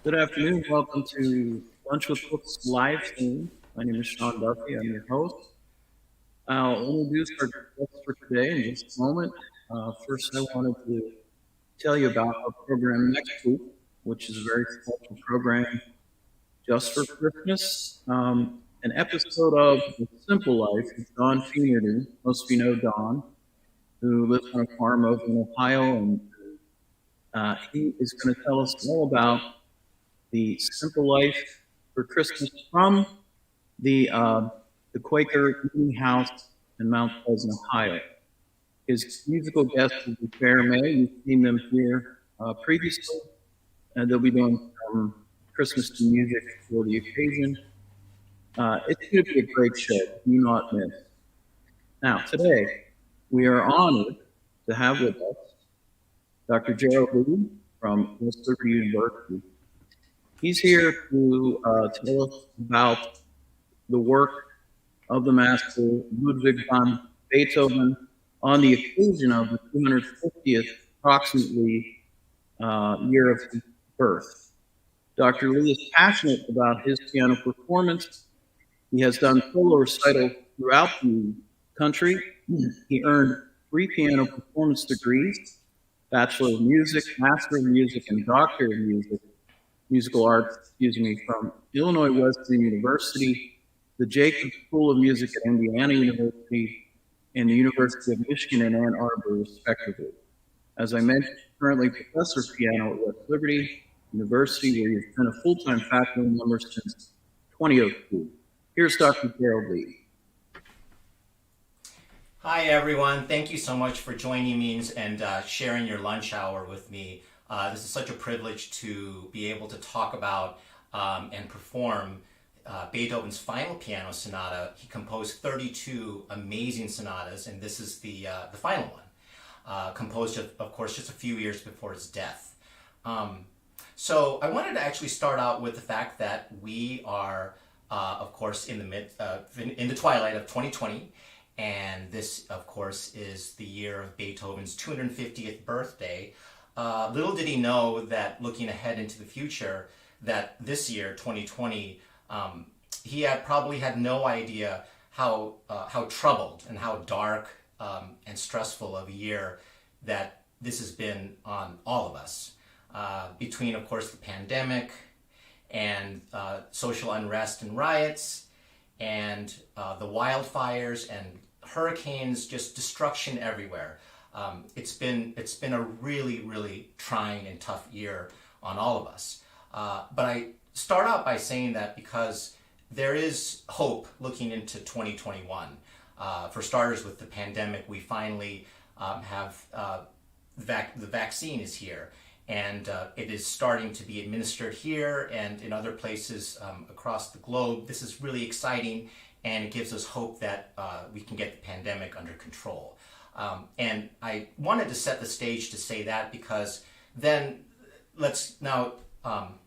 Good afternoon. Welcome to Lunch with Books Livestream. My name is Sean Duffy. I'm your host. I'll introduce our guests for today in just a moment. First, I wanted to tell you about our program next week, which is a very special program just for Christmas. An episode of The Simple Life with Don Finnerty. Most of you know Don, who lives on a farm over in Ohio, and he is going to tell us all about the simple life for Christmas from the Quaker Meeting House in Mount Pleasant, Ohio. His musical guest will be Fair May. You've seen them here previously, and they'll be doing some Christmas music for the occasion. It's going to be a great show. Do not miss. Now, today, we are honored to have with us Dr. Gerald Lee from Wesleyan University. He's here to tell us about the work of the master Ludwig van Beethoven on the occasion of the 250th, approximately, year of his birth. Dr. Lee is passionate about his piano performance. He has done solo recitals throughout the country. He earned 3 piano performance degrees, Bachelor of Music, Master of Music, and Doctor of Musical Arts, from Illinois Wesleyan University, the Jacobs School of Music at Indiana University, and the University of Michigan and Ann Arbor, respectively. As I mentioned, currently professor of piano at West Liberty University, where he's been a full-time faculty member since 2002. Here's Dr. Gerald Lee. Hi, everyone. Thank you so much for joining me and sharing your lunch hour with me. This is such a privilege to be able to talk about and perform Beethoven's final piano sonata. He composed 32 amazing sonatas, and this is the final one, composed, of course, just a few years before his death. So I wanted to actually start out with the fact that we are, of course, in the twilight of 2020. And this, of course, is the year of Beethoven's 250th birthday. Little did he know that looking ahead into the future, that this year, 2020, he probably had no idea how troubled and how dark and stressful of a year that this has been on all of us. Between, of course, the pandemic and social unrest and riots and the wildfires and hurricanes, just destruction everywhere. It's been a really, really trying and tough year on all of us. But I start out by saying that because there is hope looking into 2021. For starters, with the pandemic, we finally have the vaccine is here, and it is starting to be administered here and in other places across the globe. This is really exciting, and it gives us hope that we can get the pandemic under control. And I wanted to set the stage to say that, because then let's now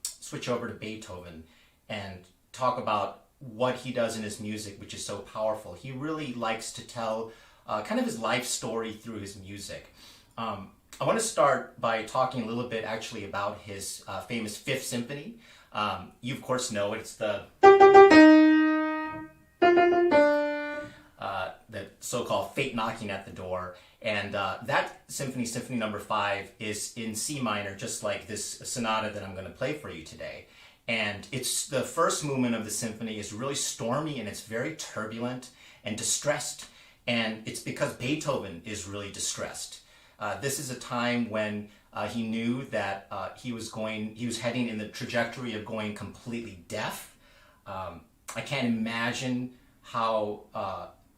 switch over to Beethoven and talk about what he does in his music, which is so powerful. He really likes to tell kind of his life story through his music. I want to start by talking a little bit actually about his famous Fifth Symphony. You of course know it. It's the so-called Fate Knocking at the Door. And that symphony, Symphony number 5, is in C minor, just like this sonata that I'm going to play for you today. And it's the first movement of the symphony is really stormy, and it's very turbulent and distressed. And it's because Beethoven is really distressed. This is a time when he knew that he was heading in the trajectory of going completely deaf. I can't imagine how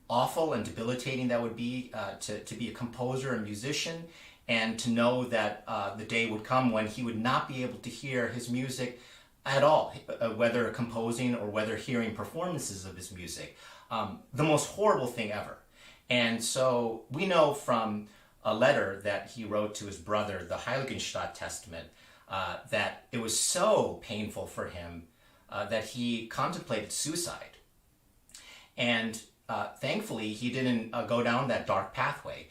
awful and debilitating that would be to be a composer and musician, and to know that the day would come when he would not be able to hear his music at all, whether composing or whether hearing performances of his music. The most horrible thing ever. And so we know from a letter that he wrote to his brother, the Heiligenstadt Testament, that it was so painful for him that he contemplated suicide. And thankfully, he didn't go down that dark pathway.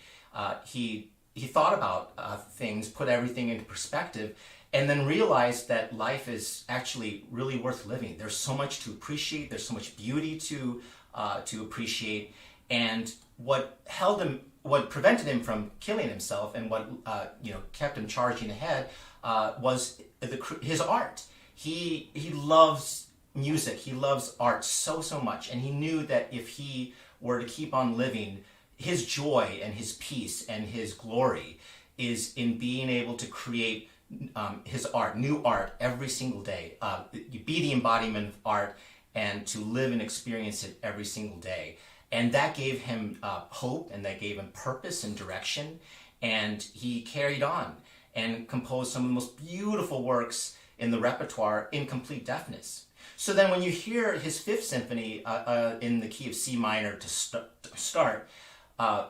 He thought about things, put everything into perspective, and then realized that life is actually really worth living. There's so much to appreciate. There's so much beauty to appreciate. And what prevented him from killing himself, and what kept him charging ahead, was his art. He loves music. He loves art so much, and he knew that if he were to keep on living, his joy and his peace and his glory is in being able to create his art, new art, every single day. Be the embodiment of art, and to live and experience it every single day. And that gave him hope, and that gave him purpose and direction. And he carried on and composed some of the most beautiful works in the repertoire in complete deafness. So then when you hear his Fifth Symphony in the key of C minor to start,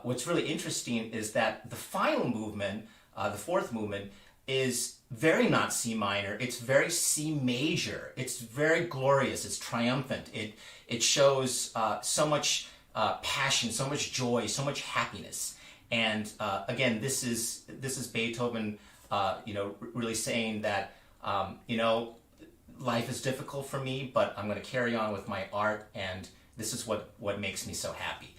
what's really interesting is that the final movement, the fourth movement, is very not C minor. It's very C major. It's very glorious. It's triumphant. It shows so much passion, so much joy, so much happiness. And again, this is Beethoven, really saying that life is difficult for me, but I'm going to carry on with my art, and this is what makes me so happy.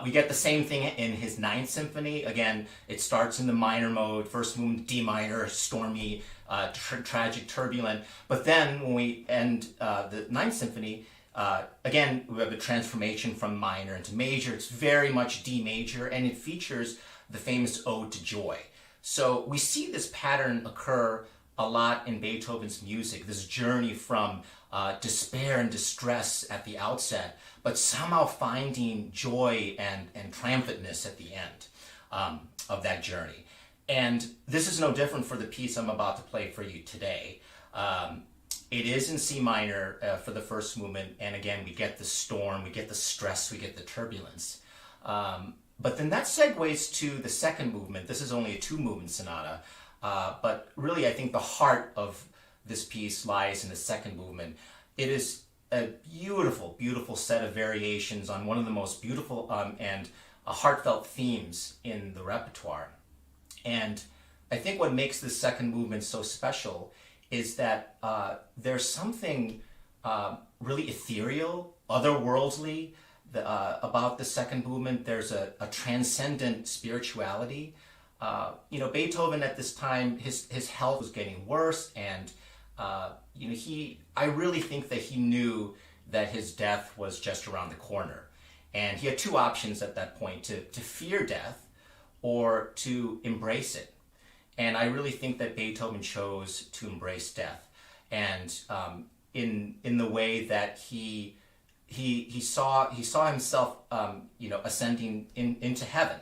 We get the same thing in his Ninth Symphony. Again, it starts in the minor mode, first movement D minor, stormy, tragic, turbulent. But then when we end the Ninth Symphony, again, we have a transformation from minor into major. It's very much D major, and it features the famous Ode to Joy. So we see this pattern occur a lot in Beethoven's music, this journey from despair and distress at the outset, but somehow finding joy and triumphantness at the end of that journey. And this is no different for the piece I'm about to play for you today. It is in C minor for the first movement, and again, we get the storm, we get the stress, we get the turbulence. But then that segues to the second movement. This is only a two-movement sonata, but really I think the heart of this piece lies in the second movement. It is a beautiful, beautiful set of variations on one of the most beautiful and heartfelt themes in the repertoire. And I think what makes this second movement so special is that there's something really ethereal, otherworldly about the second movement. There's a transcendent spirituality. Beethoven at this time, his health was getting worse, and I really think that he knew that his death was just around the corner. And he had two options at that point, to fear death or to embrace it. And I really think that Beethoven chose to embrace death. And in the way that he saw himself ascending into heaven.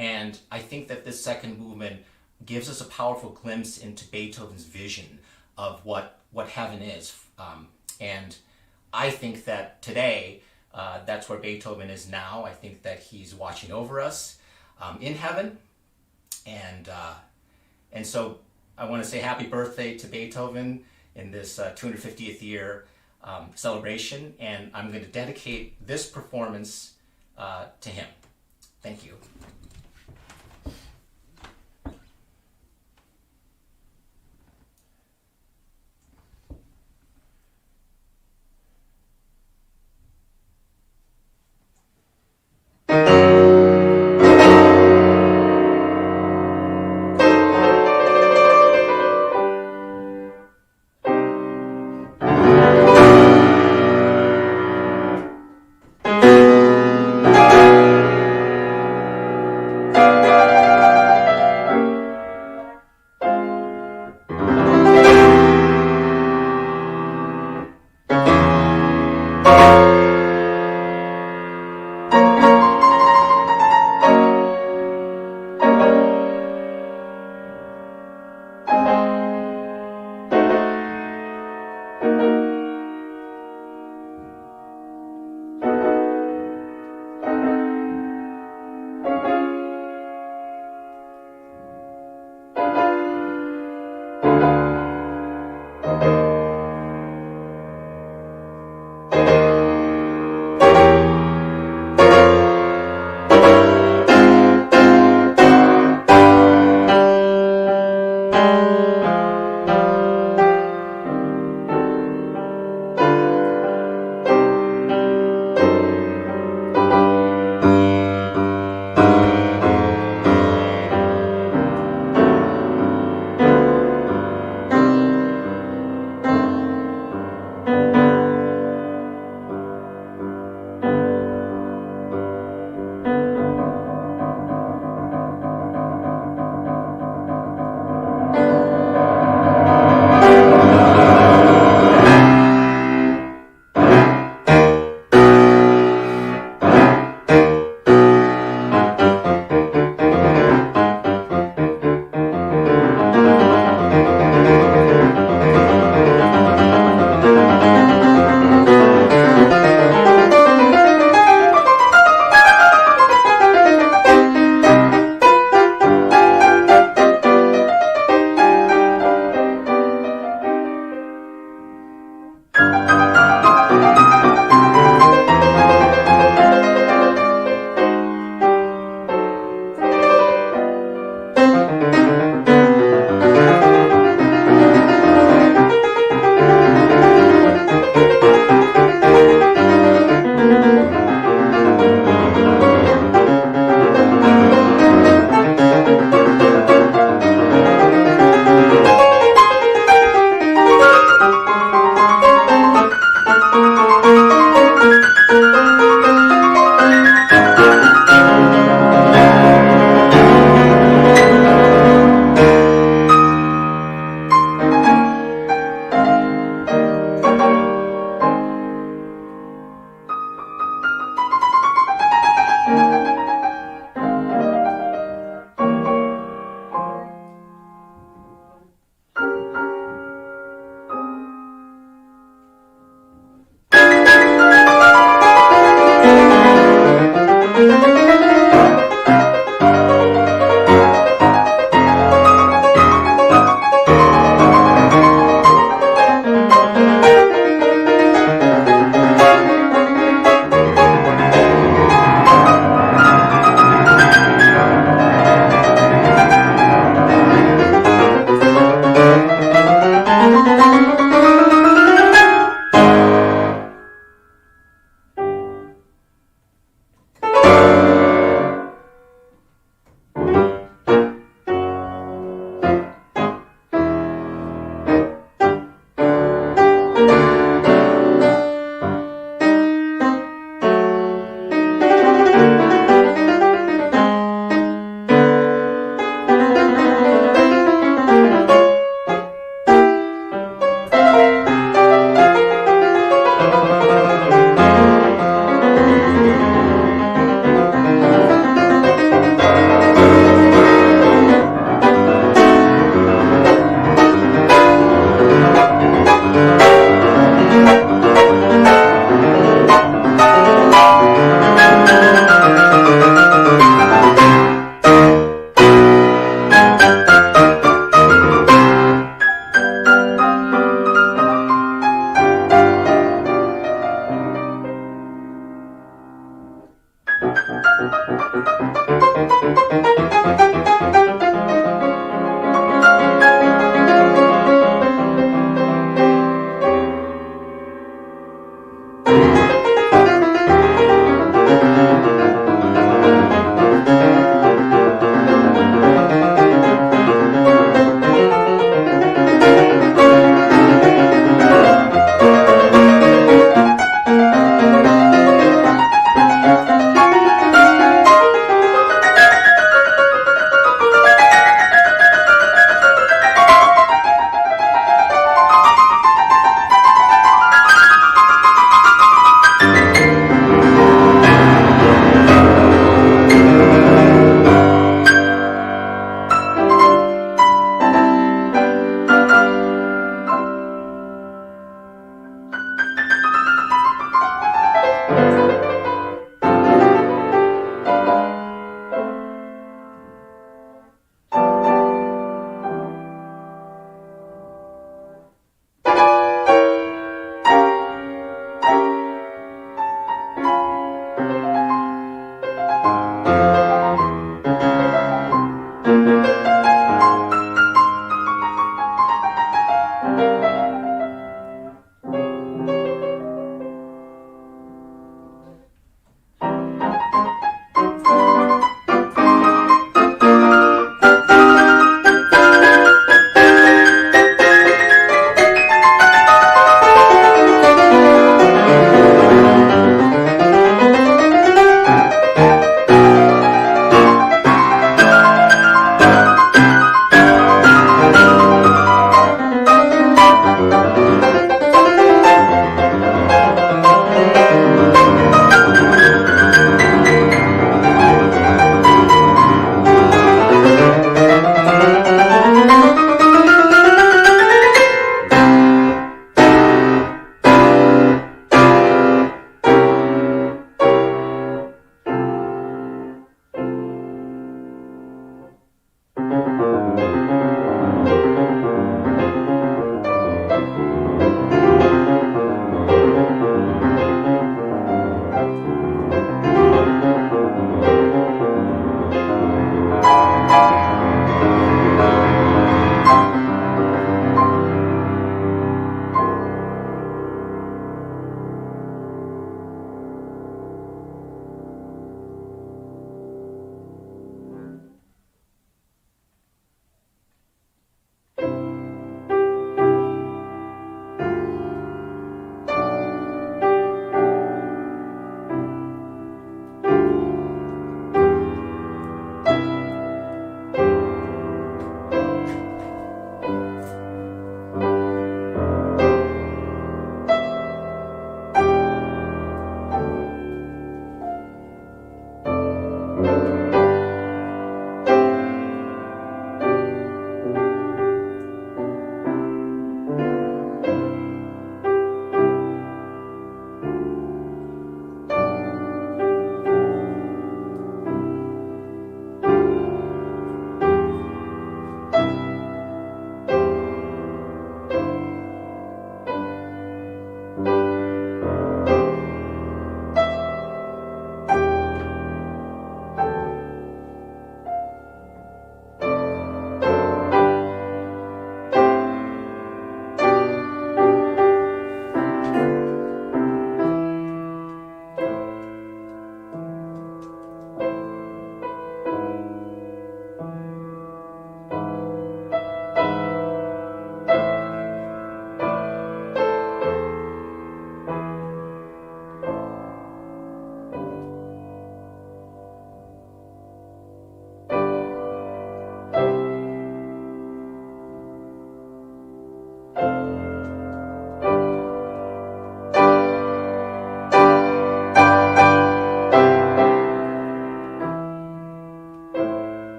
And I think that this second movement gives us a powerful glimpse into Beethoven's vision of what heaven is. And I think that today, that's where Beethoven is now. I think that he's watching over us in heaven. And so I want to say happy birthday to Beethoven in this 250th year celebration. And I'm going to dedicate this performance to him. Thank you.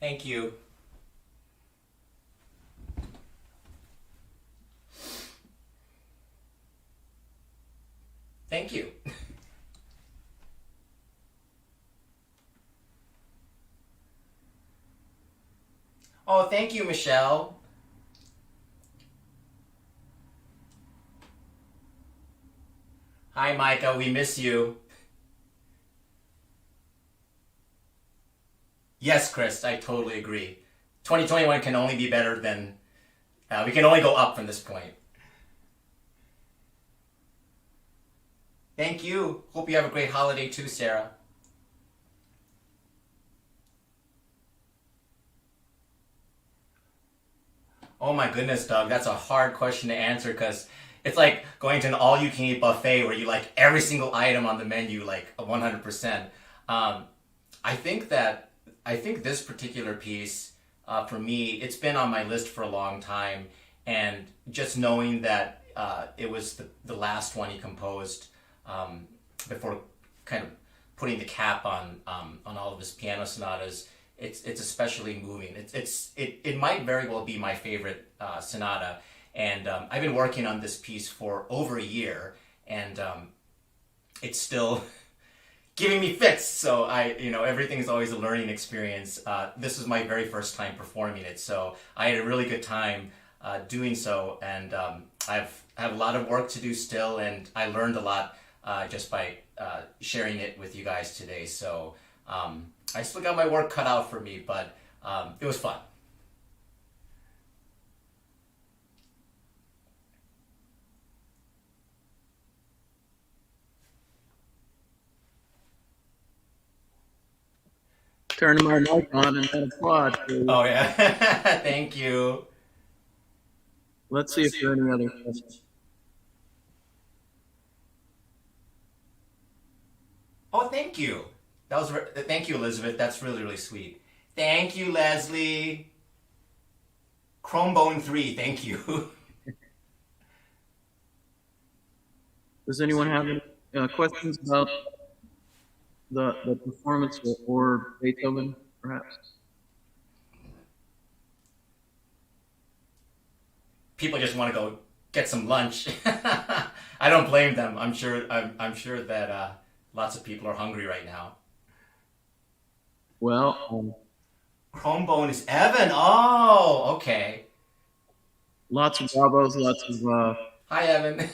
Thank you. Thank you. Oh, thank you, Michelle. Hi, Micah. We miss you. Yes, Chris, I totally agree. 2021 can only be better than, we can only go up from this point. Thank you. Hope you have a great holiday too, Sarah. Oh my goodness, Doug, that's a hard question to answer because it's like going to an all-you-can-eat buffet where you like every single item on the menu like 100%. I think this particular piece, for me, it's been on my list for a long time, and just knowing that it was the last one he composed before kind of putting the cap on all of his piano sonatas, it's especially moving. It might very well be my favorite sonata, and I've been working on this piece for over a year, and it's still giving me fits. So everything's always a learning experience. This is my very first time performing it, so I had a really good time doing so, and I have a lot of work to do still, and I learned a lot just by sharing it with you guys today. So I still got my work cut out for me, but it was fun. Turn my mic on and then applaud, please. Oh yeah, thank you. Let's see if there are any other questions. Oh, thank you. Thank you, Elizabeth. That's really, really sweet. Thank you, Leslie. Chromebone 3, thank you. Does anyone have any questions about the performance or Beethoven, perhaps? People just want to go get some lunch. I don't blame them. I'm sure that lots of people are hungry right now. Well, Chromebone is Evan. Oh, okay. lots of bravos, lots of Hi, Evan.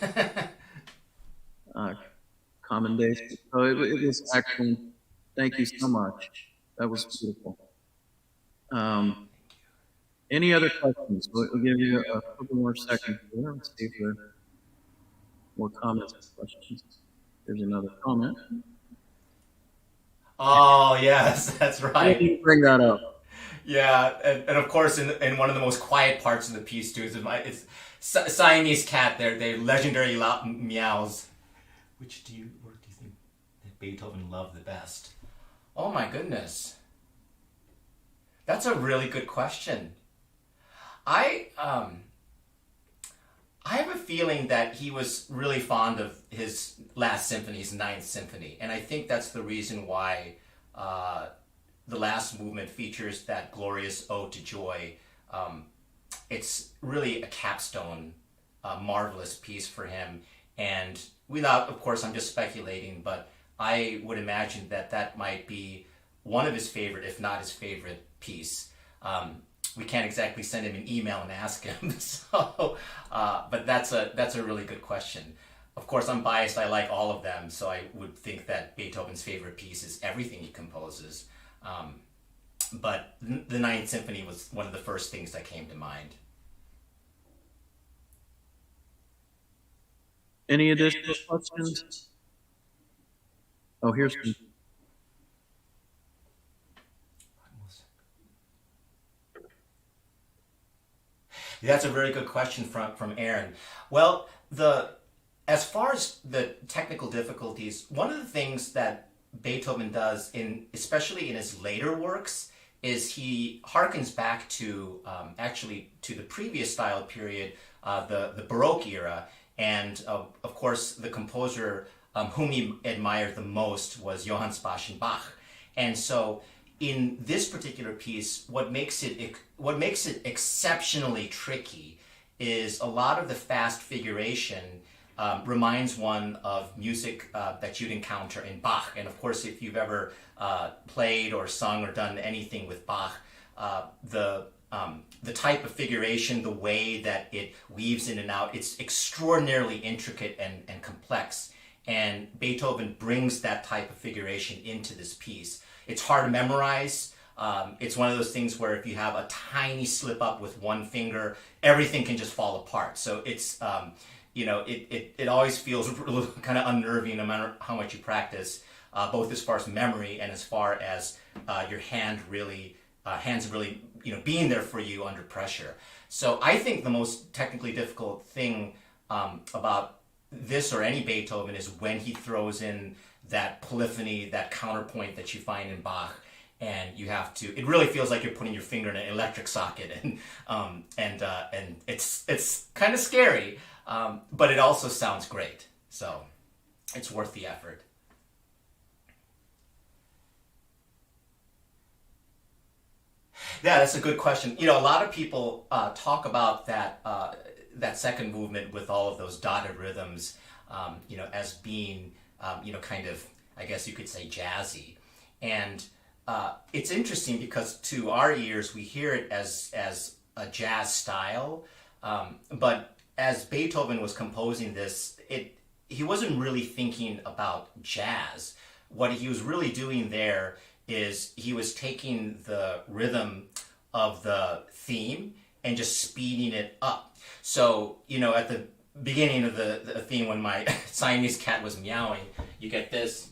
commendations. So it was excellent. Thank you so much. That was beautiful. Any other questions? We'll give you a couple more seconds here. Let's see if there are more comments or questions. There's another comment. Oh, yes, that's I right. didn't bring that up. Yeah, and of course, in one of the most quiet parts of the piece too, it's Siamese cat. They're legendary loud meows. Which work do you think that Beethoven loved the best? Oh my goodness, that's a really good question. I have a feeling that he was really fond of his last symphony, his Ninth Symphony, and I think that's the reason why the last movement features that glorious Ode to Joy. It's really a capstone, marvelous piece for him, and without, of course, I'm just speculating, but I would imagine that might be one of his favorite, if not his favorite piece. We can't exactly send him an email and ask him, so, but that's a really good question. Of course, I'm biased. I like all of them, so I would think that Beethoven's favorite piece is everything he composes. But the Ninth Symphony was one of the first things that came to mind. Any additional questions? Oh, here's one. That's a very good question from Aaron. Well, as far as the technical difficulties, one of the things that Beethoven does, especially in his later works, is he harkens back to actually to the previous style period, the Baroque era, and of course the composer whom he admired the most was Johann Sebastian Bach, and so in this particular piece, what makes it exceptionally tricky is a lot of the fast figuration reminds one of music that you'd encounter in Bach. And of course, if you've ever played or sung or done anything with Bach, the type of figuration, the way that it weaves in and out, it's extraordinarily intricate and complex. And Beethoven brings that type of figuration into this piece. It's hard to memorize. It's one of those things where if you have a tiny slip up with one finger, everything can just fall apart. So it's, it always feels a little kind of unnerving no matter how much you practice, both as far as memory and as far as your hands really being there for you under pressure. So I think the most technically difficult thing about this or any Beethoven is when he throws in that polyphony, that counterpoint that you find in Bach, and you have to. It really feels like you're putting your finger in an electric socket, and it's kind of scary, but it also sounds great. So it's worth the effort. Yeah, that's a good question. A lot of people talk about that second movement with all of those dotted rhythms, as being, kind of, I guess you could say, jazzy. And it's interesting because to our ears, we hear it as a jazz style. But as Beethoven was composing this, he wasn't really thinking about jazz. What he was really doing there is he was taking the rhythm of the theme and just speeding it up. So, at the beginning of the theme, when my Siamese cat was meowing, you get this,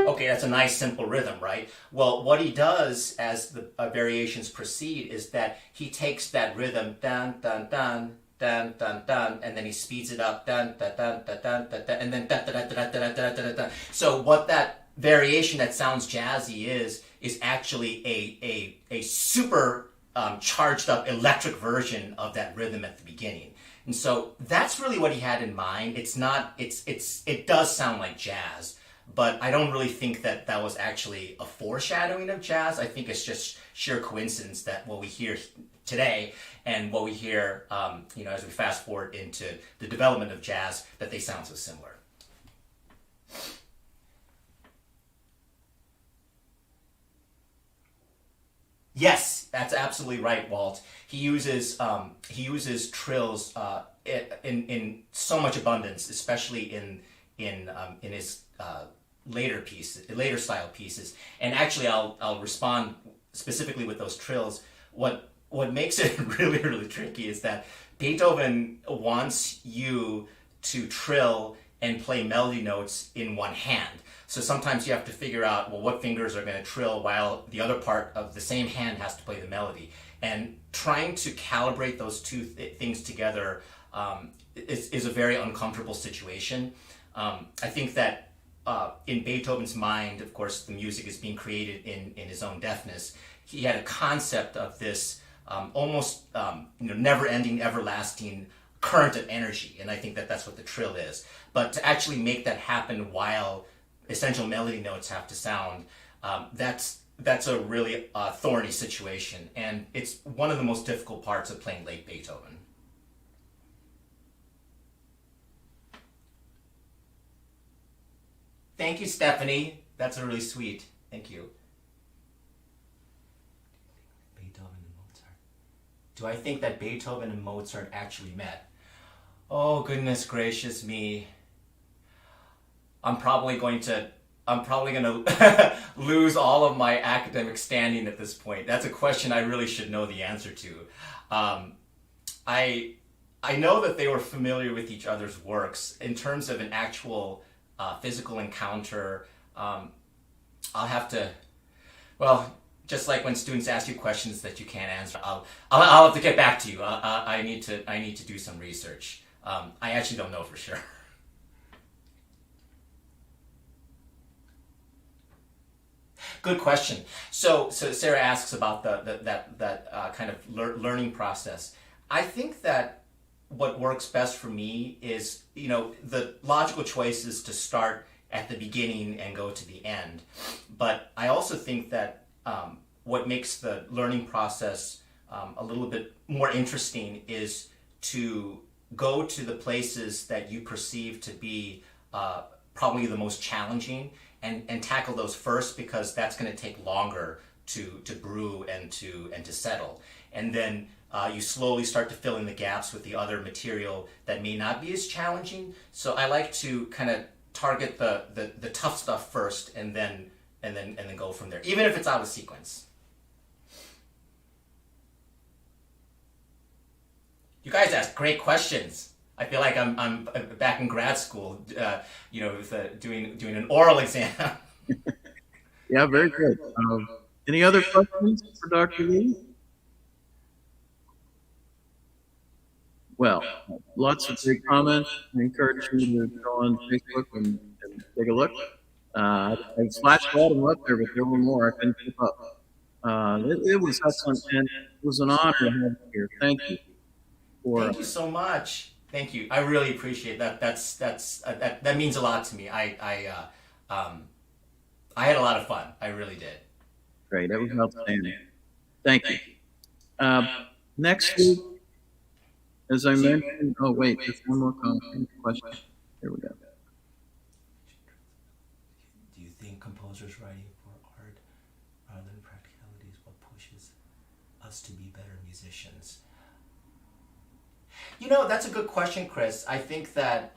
Okay, that's a nice simple rhythm, right? Well, what he does as the variations proceed is that he takes that rhythm, dun, dun, dun, dun, dun, dun, and then he speeds it up, dun, dun, dun, dun, dun, dun, dun, and then dun, dun, dun, dun, dun, dun, dun, dun. So what that variation that sounds jazzy is actually a super charged up electric version of that rhythm at the beginning. And so that's really what he had in mind. It does sound like jazz, but I don't really think that was actually a foreshadowing of jazz. I think it's just sheer coincidence that what we hear today and what we hear, as we fast forward into the development of jazz, that they sound so similar. Yes, that's absolutely right, Walt. He uses trills in so much abundance, especially in his later style pieces. And actually, I'll respond specifically with those trills. What makes it really, really tricky is that Beethoven wants you to trill and play melody notes in one hand. So sometimes you have to figure out, well, what fingers are going to trill while the other part of the same hand has to play the melody. And trying to calibrate those two things together is a very uncomfortable situation. I think that in Beethoven's mind, of course, the music is being created in his own deafness. He had a concept of this almost never-ending, everlasting current of energy, and I think that that's what the trill is. But to actually make that happen while essential melody notes have to sound, that's a really thorny situation, and it's one of the most difficult parts of playing late Beethoven. Thank you, Stephanie. That's really sweet. Thank you. Beethoven and Mozart. Do I think that Beethoven and Mozart actually met? Oh, goodness gracious me. I'm probably going to lose all of my academic standing at this point. That's a question I really should know the answer to. I know that they were familiar with each other's works. In terms of an actual physical encounter, I'll have to, just like when students ask you questions that you can't answer, I'll have to get back to you. I need to do some research. I actually don't know for sure. Good question. So Sarah asks about that kind of learning process. I think that what works best for me is, the logical choice is to start at the beginning and go to the end. But I also think that what makes the learning process a little bit more interesting is to go to the places that you perceive to be probably the most challenging and tackle those first, because that's going to take longer to brew and to settle. And then you slowly start to fill in the gaps with the other material that may not be as challenging. So I like to kind of target the tough stuff first, and then go from there, even if it's out of sequence. You guys ask great questions. I feel like I'm back in grad school, with doing an oral exam. Yeah, very good. Any other questions for Dr. Lee? Well, lots of great comments. I encourage you to go on Facebook and take a look. I flashed a lot of them up there, but there were more. I couldn't keep up. It was excellent, and it was an honor to have you here. Thank you. Thank you so much. Thank you. I really appreciate that. That means a lot to me. I had a lot of fun. I really did. Great. That was outstanding. Thank you. Next week, as I mentioned, oh wait, there's one more question. Here we go. Do you think composers writing for art rather than practicality is what pushes us to be better musicians? That's a good question, Chris. I think that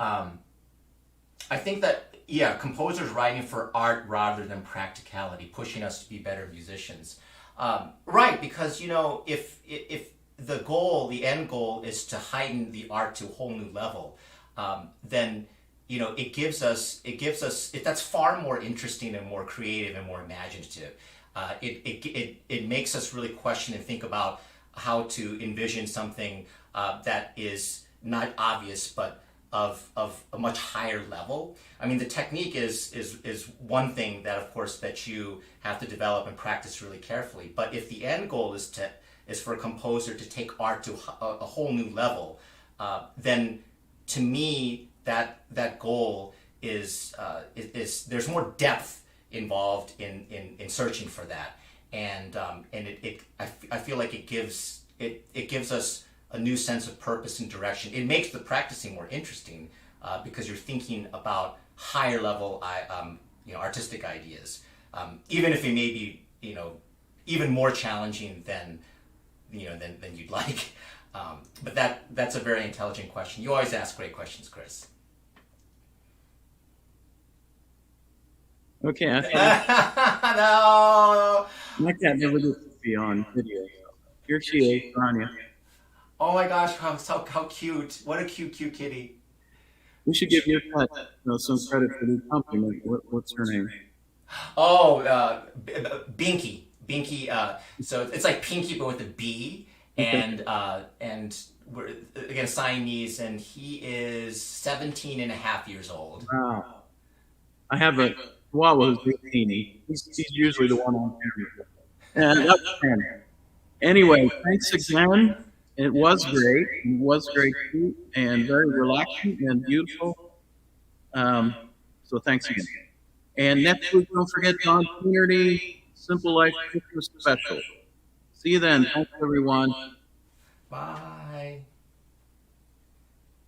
yeah, composers writing for art rather than practicality, pushing us to be better musicians. Right, because if the end goal is to heighten the art to a whole new level, then that's far more interesting and more creative and more imaginative. It makes us really question and think about how to envision something that is not obvious, but of a much higher level. I mean, the technique is one thing that, of course, that you have to develop and practice really carefully. But if the end goal is for a composer to take art to a whole new level, then to me that goal is there's more depth involved in searching for that, and I feel like it gives us a new sense of purpose and direction. It makes the practicing more interesting because you're thinking about higher level artistic ideas, even if it may be even more challenging than you'd like. But that's a very intelligent question. You always ask great questions, Chris. Okay. No. My cat never gets to be on video. Here she is, Tanya. Oh my gosh, how cute. What a cute kitty. We should give your cat some credit for the compliment. What's her name? Oh, Binky. Binky. So it's like Pinky, but with a B. And we're, again, Siamese, and he is 17 and a half years old. Wow. I have a Chihuahua who's 18. He's usually the one on camera. And that's Tanner. Anyway, thanks again. It was great. It was very cute and very relaxing and beautiful. So thanks again. And next week, don't forget Don Community Simple Life Christmas Special. See you then. Thanks, everyone. Bye.